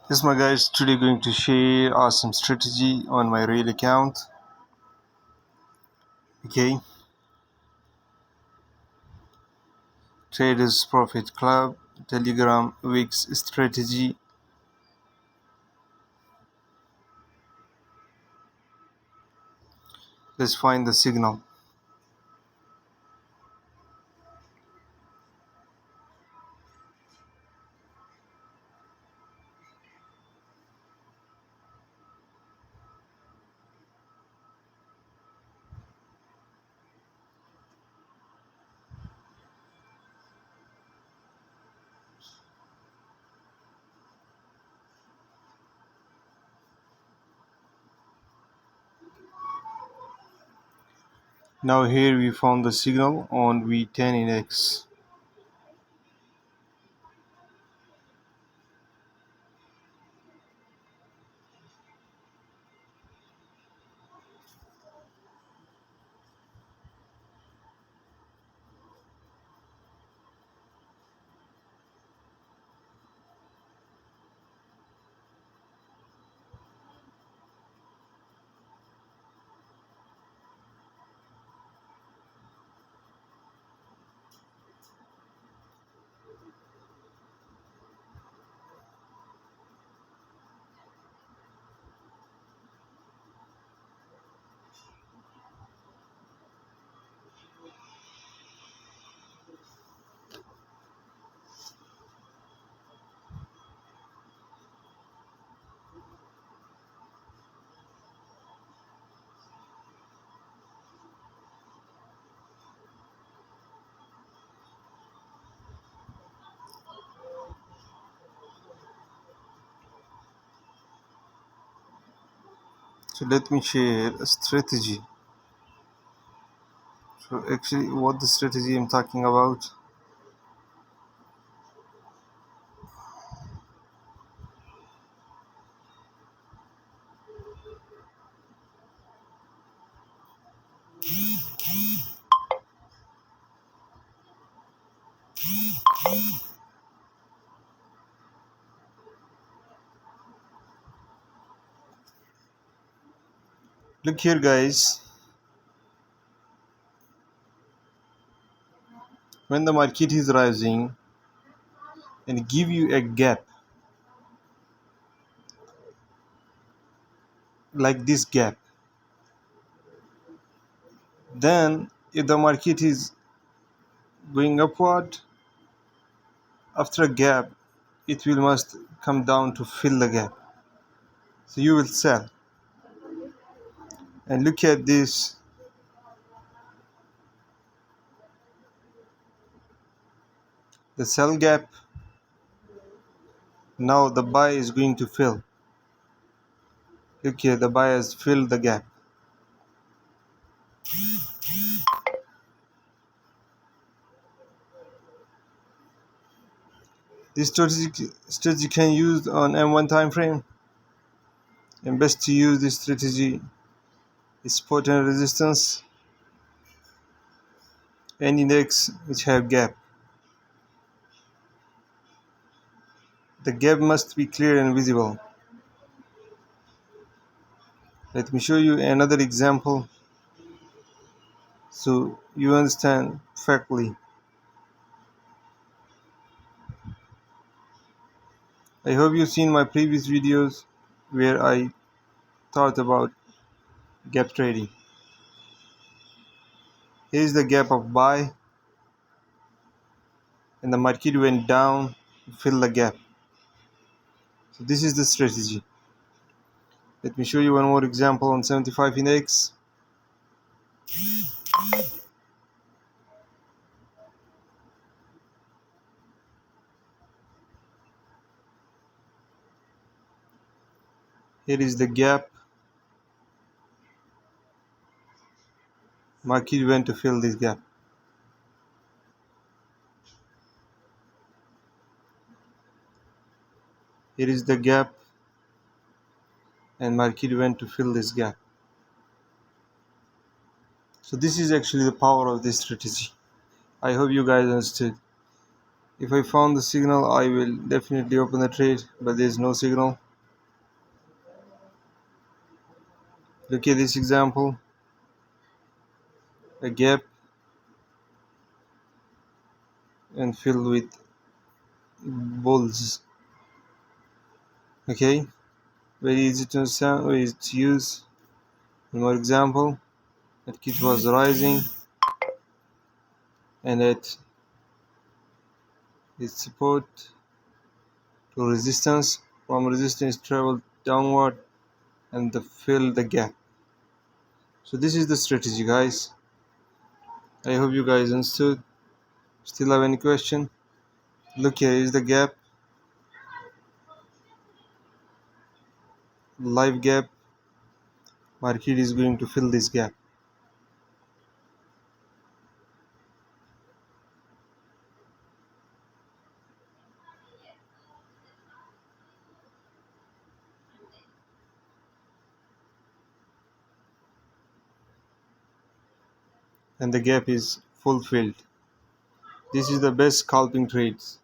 Yes, my guys, today going to share awesome strategy on my real account. Okay, Traders Profit Club, Telegram Wix strategy. Let's find the signal. Now here we found the signal on V10 index. So let me share a strategy. So actually what the strategy I'm talking about. Look here guys, when the market is rising and give you a gap like this gap, then if the market is going upward after a gap, it will must come down to fill the gap, so you will sell. And look at this, the sell gap. Now the buy is going to fill. Look here, the buy has filled the gap. This strategy can use on M1 time frame, and best to use this strategy is support and resistance and index which have gap. The gap must be clear and visible. Let me show you another example so you understand perfectly. I hope you've seen my previous videos where I thought about gap trading. Here is the gap of buy, and the market went down to fill the gap. So this is the strategy. Let me show you one more example on 75 index. Here is the gap. Market went to fill this gap. Here is the gap, and market went to fill this gap. So this is actually the power of this strategy. I hope you guys understood. If I found the signal, I will definitely open the trade, but there is no signal. Look at this example, a gap and filled with bulls. Okay, very easy to understand, very easy to use. One more example, that kit was rising and at its support to resistance. From resistance traveled downward and fill the gap. So this is the strategy, guys. I hope you guys understood. Still have any question? Look, here is the gap, live gap. Market is going to fill this gap. And the gap is fulfilled. This is the best scalping trades.